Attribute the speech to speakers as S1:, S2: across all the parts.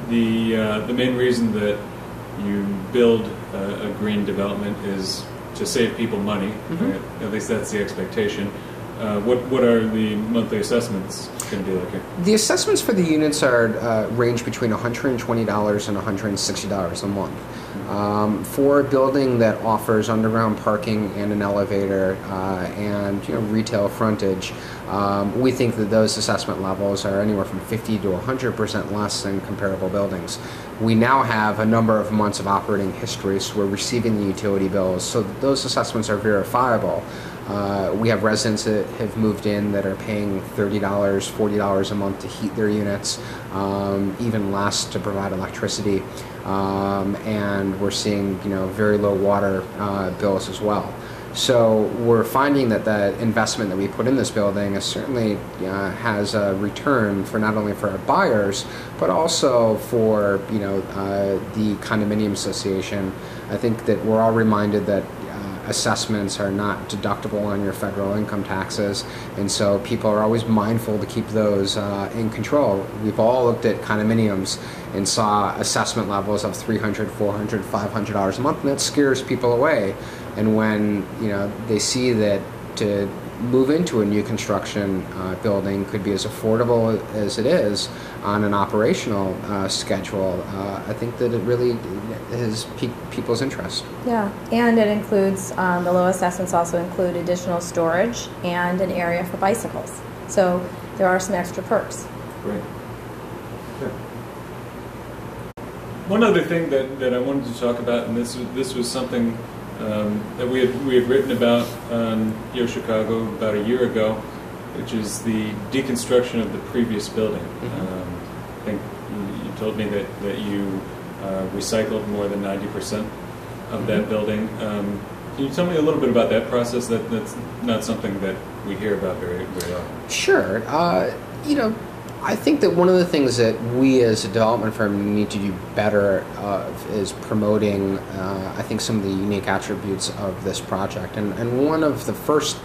S1: the main reason that you build a green development is to save people money. Right? At least that's the expectation. What are the monthly assessments going to be like here?
S2: The assessments for the units are range between $120 and $160 a month. For a building that offers underground parking and an elevator and retail frontage, we think that those assessment levels are anywhere from 50 to 100% less than comparable buildings. We now have a number of months of operating history, so we're receiving the utility bills, so those assessments are verifiable. We have residents that have moved in that are paying $30, $40 a month to heat their units, even less to provide electricity, and we're seeing very low water bills as well. So we're finding that the investment that we put in this building is certainly has a return for not only for our buyers, but also for the condominium association. I think that we're all reminded that assessments are not deductible on your federal income taxes, and so people are always mindful to keep those in control. We've all looked at condominiums and saw assessment levels of $300, $400, $500 a month, and that scares people away. And when they see that to move into a new construction building could be as affordable as it is on an operational schedule, I think that it really has piqued people's interest.
S3: Yeah, and it includes, the low assessments also include additional storage and an area for bicycles. So there are some extra perks.
S1: Great. Good. One other thing that I wanted to talk about, and this was something that we had written about on YoChicago about a year ago, which is the deconstruction of the previous building. I think you told me that you recycled more than 90% of that building. Can you tell me a little bit about that process? That's not something that we hear about very often.
S2: Sure. I think that one of the things that we as a development firm need to do better is promoting, I think, some of the unique attributes of this project. And one of the first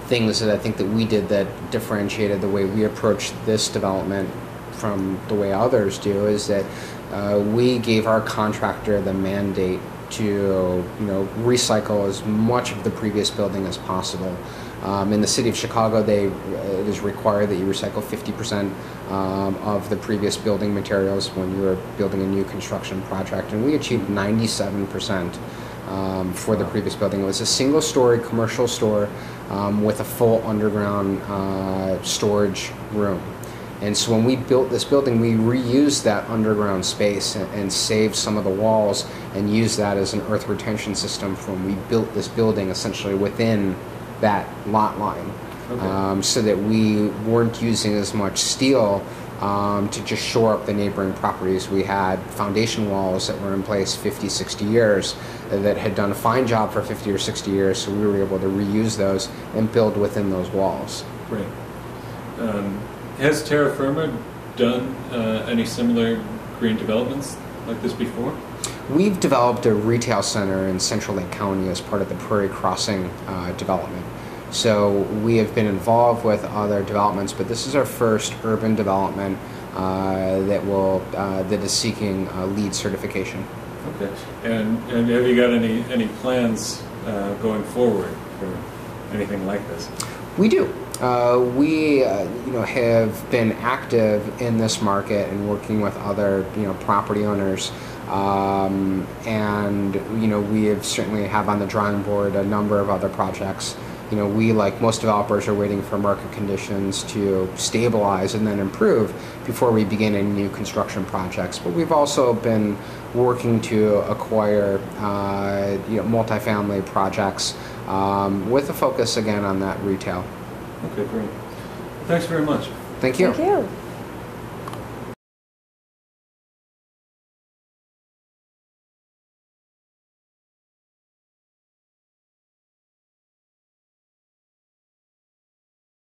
S2: things that I think that we did that differentiated the way we approach this development from the way others do is that we gave our contractor the mandate to recycle as much of the previous building as possible. In the city of Chicago, it is required that you recycle 50% of the previous building materials when you are building a new construction project, and we achieved 97% for the previous building. It was a single-story commercial store with a full underground storage room. And so when we built this building, we reused that underground space and saved some of the walls and used that as an earth retention system for when we built this building essentially within that lot line. Okay. So that we weren't using as much steel to just shore up the neighboring properties. We had foundation walls that were in place 50, 60 years that had done a fine job for 50 or 60 years, so we were able to reuse those and build within those walls.
S1: Great. Has Terra Firma done any similar green developments like this before?
S2: We've developed a retail center in Central Lake County as part of the Prairie Crossing development. So we have been involved with other developments, but this is our first urban development that is seeking LEED certification.
S1: Okay. And have you got any plans going forward for anything like this?
S2: We do. We have been active in this market and working with other property owners, and we have certainly have on the drawing board a number of other projects. We, like most developers, are waiting for market conditions to stabilize and then improve before we begin any new construction projects. But we've also been working to acquire multifamily projects with a focus again on that retail.
S1: Okay, great. Thanks very much.
S2: Thank you.
S3: Thank you.